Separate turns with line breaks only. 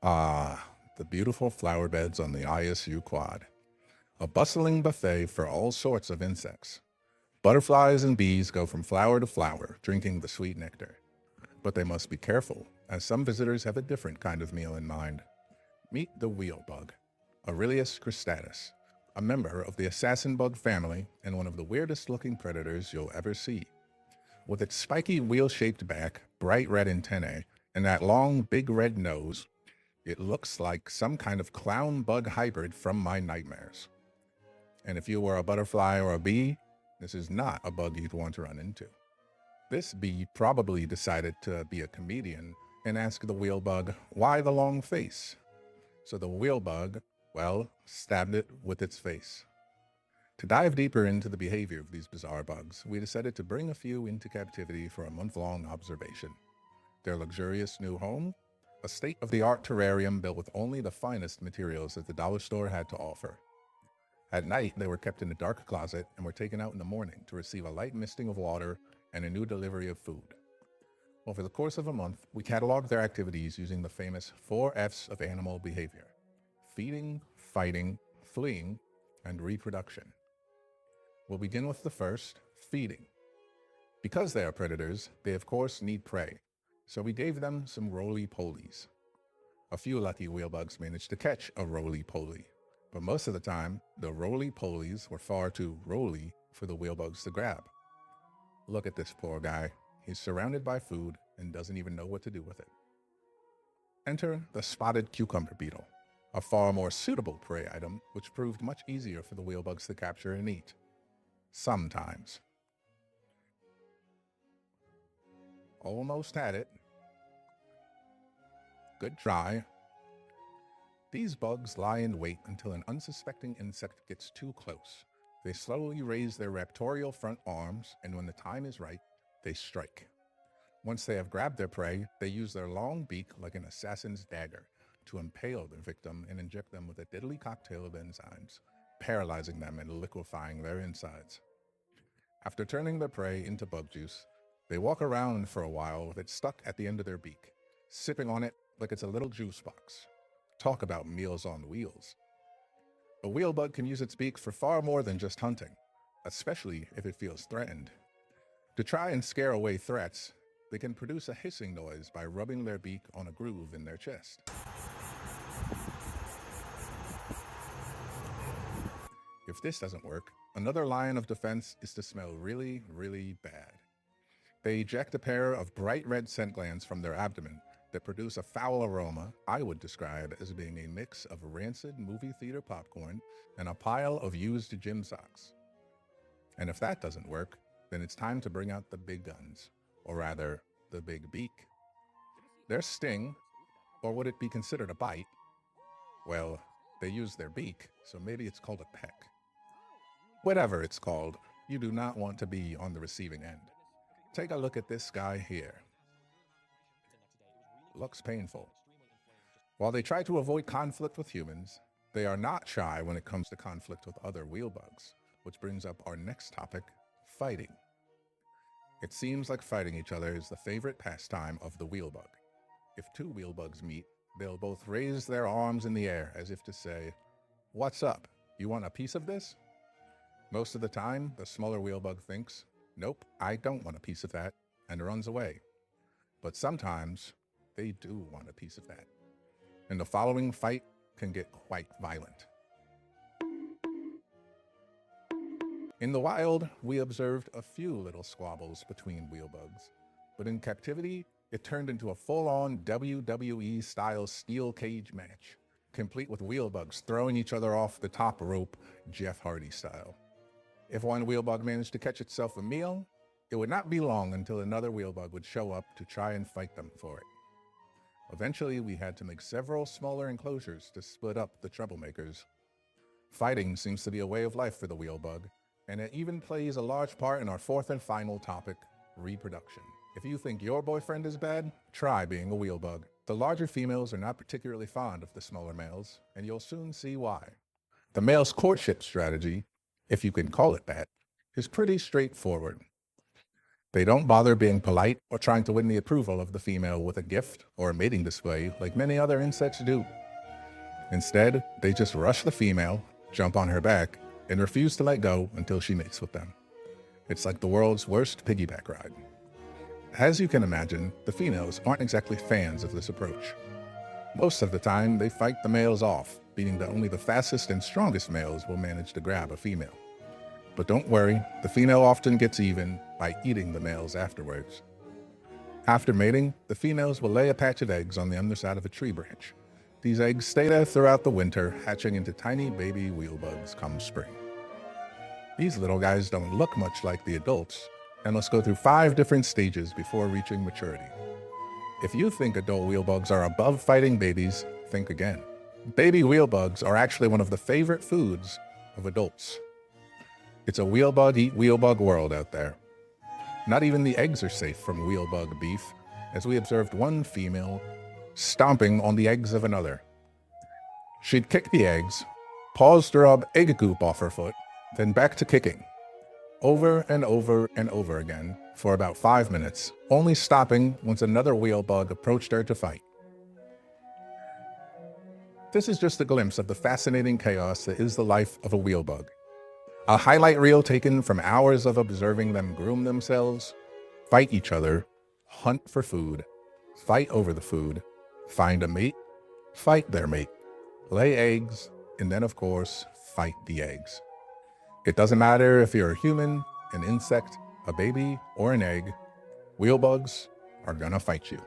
Ah, the beautiful flower beds on the ISU quad. A bustling buffet for all sorts of insects. Butterflies and bees go from flower to flower, drinking the sweet nectar. But they must be careful, as some visitors have a different kind of meal in mind. Meet the wheel bug, Arilus cristatus, a member of the assassin bug family and one of the weirdest looking predators you'll ever see. With its spiky wheel-shaped back, bright red antennae, and that long, big red nose, it looks like some kind of clown bug hybrid from my nightmares. And if you were a butterfly or a bee, this is not a bug you'd want to run into. This bee probably decided to be a comedian and asked the wheel bug, why the long face? So the wheel bug, well, stabbed it with its face. To dive deeper into the behavior of these bizarre bugs, we decided to bring a few into captivity for a month-long observation. Their luxurious new home? A state-of-the-art terrarium built with only the finest materials that the dollar store had to offer. At night, they were kept in a dark closet and were taken out in the morning to receive a light misting of water and a new delivery of food. Over the course of a month, we cataloged their activities using the famous 4 F's of animal behavior: feeding, fighting, fleeing, and reproduction. We'll begin with the first, feeding. Because they are predators, they of course need prey, so we gave them some roly-polies. A few lucky wheelbugs managed to catch a roly-poly, but most of the time, the roly-polies were far too roly for the wheelbugs to grab. Look at this poor guy. He's surrounded by food and doesn't even know what to do with it. Enter the spotted cucumber beetle, a far more suitable prey item, which proved much easier for the wheelbugs to capture and eat. Sometimes. Almost had it. Good try. These bugs lie in wait until an unsuspecting insect gets too close. They slowly raise their raptorial front arms, and when the time is right, they strike. Once they have grabbed their prey, they use their long beak like an assassin's dagger to impale their victim and inject them with a deadly cocktail of enzymes, paralyzing them and liquefying their insides. After turning their prey into bug juice, they walk around for a while with it stuck at the end of their beak, sipping on it like it's a little juice box. Talk about meals on wheels. A wheelbug can use its beak for far more than just hunting, especially if it feels threatened. To try and scare away threats, they can produce a hissing noise by rubbing their beak on a groove in their chest. If this doesn't work, another line of defense is to smell really, really bad. They eject a pair of bright red scent glands from their abdomen that produce a foul aroma I would describe as being a mix of rancid movie theater popcorn and a pile of used gym socks. And if that doesn't work, then it's time to bring out the big guns, or rather, the big beak. Their sting, or would it be considered a bite? Well, they use their beak, so maybe it's called a peck. Whatever it's called, you do not want to be on the receiving end. Take a look at this guy here. Looks painful. While they try to avoid conflict with humans, they are not shy when it comes to conflict with other wheelbugs, which brings up our next topic, fighting. It seems like fighting each other is the favorite pastime of the wheelbug. If two wheelbugs meet, they'll both raise their arms in the air as if to say, "What's up? You want a piece of this?" Most of the time, the smaller wheelbug thinks, "Nope, I don't want a piece of that," and runs away. But sometimes, they do want a piece of that. And the following fight can get quite violent. In the wild, we observed a few little squabbles between wheelbugs, but in captivity, it turned into a full-on WWE-style steel cage match, complete with wheelbugs throwing each other off the top rope, Jeff Hardy style. If one wheelbug managed to catch itself a meal, it would not be long until another wheelbug would show up to try and fight them for it. Eventually, we had to make several smaller enclosures to split up the troublemakers. Fighting seems to be a way of life for the wheelbug, and it even plays a large part in our fourth and final topic, reproduction. If you think your boyfriend is bad, try being a wheelbug. The larger females are not particularly fond of the smaller males, and you'll soon see why. The male's courtship strategy, if you can call it that, is pretty straightforward. They don't bother being polite or trying to win the approval of the female with a gift or a mating display like many other insects do. Instead, they just rush the female, jump on her back, and refuse to let go until she mates with them. It's like the world's worst piggyback ride. As you can imagine, the females aren't exactly fans of this approach. Most of the time, they fight the males off, meaning that only the fastest and strongest males will manage to grab a female. But don't worry, the female often gets even by eating the males afterwards. After mating, the females will lay a patch of eggs on the underside of a tree branch. These eggs stay there throughout the winter, hatching into tiny baby wheelbugs come spring. These little guys don't look much like the adults, and must go through 5 different stages before reaching maturity. If you think adult wheelbugs are above fighting babies, think again. Baby wheelbugs are actually one of the favorite foods of adults. It's a wheelbug eat wheelbug world out there. Not even the eggs are safe from wheelbug beef, as we observed one female stomping on the eggs of another. She'd kick the eggs, pause to rub egg goop off her foot, then back to kicking, over and over and over again for about 5 minutes, only stopping once another wheelbug approached her to fight. This is just a glimpse of the fascinating chaos that is the life of a wheelbug. A highlight reel taken from hours of observing them groom themselves, fight each other, hunt for food, fight over the food, find a mate, fight their mate, lay eggs, and then of course, fight the eggs. It doesn't matter if you're a human, an insect, a baby, or an egg, wheelbugs are gonna fight you.